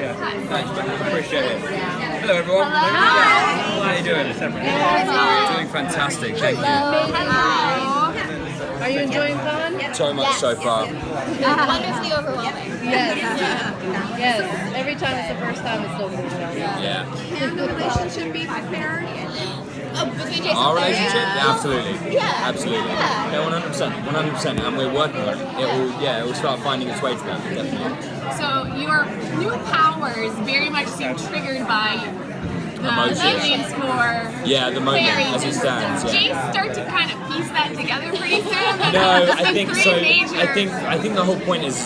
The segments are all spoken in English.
Thanks, man. Appreciate it. Hello, everyone. Hi. How are you doing? Doing fantastic. Thank you. Are you enjoying con? So much so far. Wonderfully overwhelming. Yes. Every time it's the first time, it's so cool. Yeah. Can the relationship be prepared? Between Jace Our and Clary? relationship? Yeah, absolutely. Yeah. Absolutely. Yeah. Yeah, 100%. And we're working on it. It will start finding its way to that, definitely. So your new powers very much seem triggered by the feelings for the moment Clary. as it stands. Does Yeah. Jace start to kind of piece that together pretty soon? No, There's I been think three so. major- I think the whole point is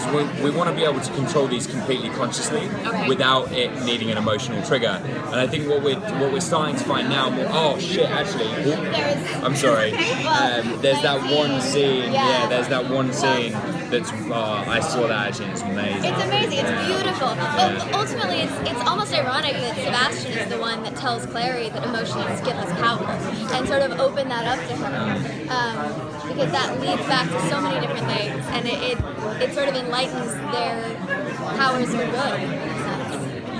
we want to be able to control these completely consciously without it needing an emotional trigger. And I think what we're starting to find now more. Oh shit! Actually, I'm sorry. There's that one scene. Yeah, there's that one scene that's. I saw that actually. It's amazing. It's amazing. It's beautiful. But ultimately, it's almost ironic that Sebastian is the one that tells Clary that emotions give us power, and sort of open that up to her, because that leads back to so many different things, and it sort of enlightens their powers for good.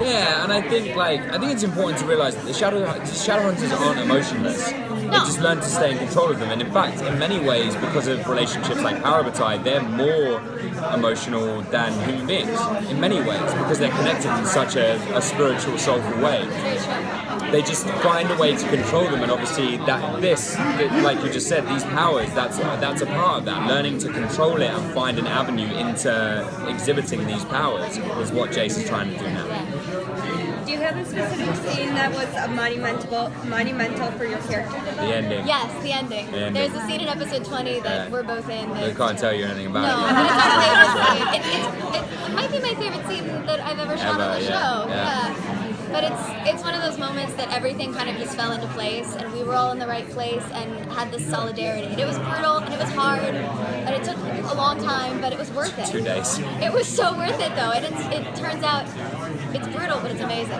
Yeah, and I think it's important to realise that the Shadowhunters aren't emotionless. They just learn to stay in control of them, and in fact, in many ways, because of relationships like Parabatai, they're more emotional than human beings. In many ways, because they're connected in such a spiritual, soulful way. They just find a way to control them, and obviously like you just said, these powers, that's a part of that. Learning to control it and find an avenue into exhibiting these powers is what Jace is trying to do now. Do you have a specific scene that was monumental for your character? The ending. Yes, the ending. There's a scene in episode 20 that we're both in. I can't tell you anything about No, it. but it's our favorite scene. It might be my favorite scene that I've ever shot on the show. Yeah. But it's one of those moments that everything kind of just fell into place, and we were all in the right place and had this solidarity. And it was brutal, and it was hard, and it took a long time, but it was worth it. 2 days. It was so worth it, though, and it turns out it's brutal, but it's amazing.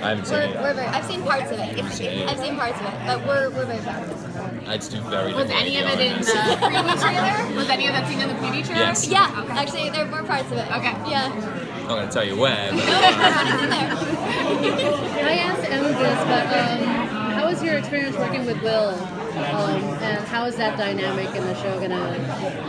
I haven't seen it. I've seen parts of it. I've seen parts of it, but we're very proud of it. I just do very Was little. any of it in the preview trailer? Was any of that scene in the preview trailer? Yes. Yeah, actually, there were parts of it. Okay. Yeah. I'm not going to tell you where. But It's in there. I asked Em this, but how was your experience working with Will? And how is that dynamic in the show gonna?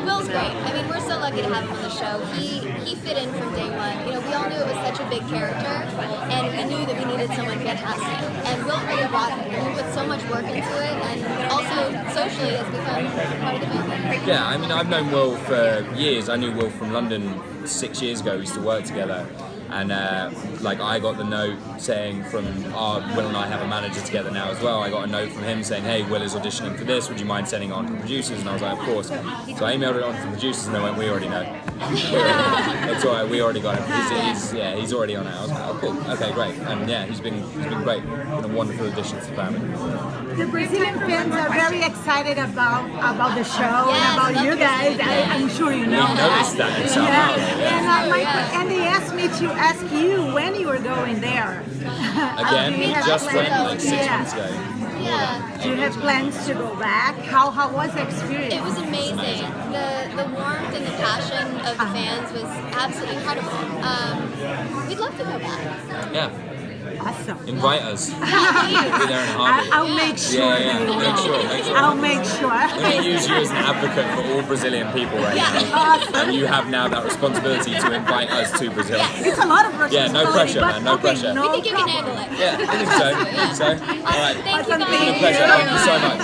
Will's great. I mean, we're so lucky to have him on the show. He fit in from day one. You know, we all knew it was such a big character, and we knew that we needed someone fantastic. And Will really brought it. He put so much work into it, and also socially has become part of the family. yeah, I mean, I've known Will for years. I knew Will from London 6 years ago. We used to work together. And I got the note saying from Will and I have a manager together now as well. I got a note from him saying, "Hey, Will is auditioning for this. Would you mind sending it on to the producers?" And I was like, "Of course." So I emailed it on to the producers, and they went, "We already know. It's all right. We already got him. He's already on it." I was like, "Oh, cool. Okay, great." And yeah, he's been great. Been a wonderful addition to the family. The Brazilian fans are very excited about the show and Yes, about love you guys. I'm sure you know We noticed that in South Africa. And they asked me to ask you when you were going there. Again, Do you have just went plans? like 6 months ago. Yeah. Do you have plans to go back? How was the experience? It was amazing. The warmth and the passion of the fans was absolutely incredible. We'd love to go back. Yeah, Awesome. invite us. We'll be there in a heartbeat. I'll make sure. Yeah, they will. make sure. I'll make sure. Let me use you as an advocate for all Brazilian people right now. And you have now that responsibility to invite us to Brazil. It's a lot of responsibility. Yeah, no pressure, but man, no pressure. We think you can problem. handle it. Yeah, I think so. Awesome. All right. Thank you, Awesome. guys. It's a pleasure. Thank you so much.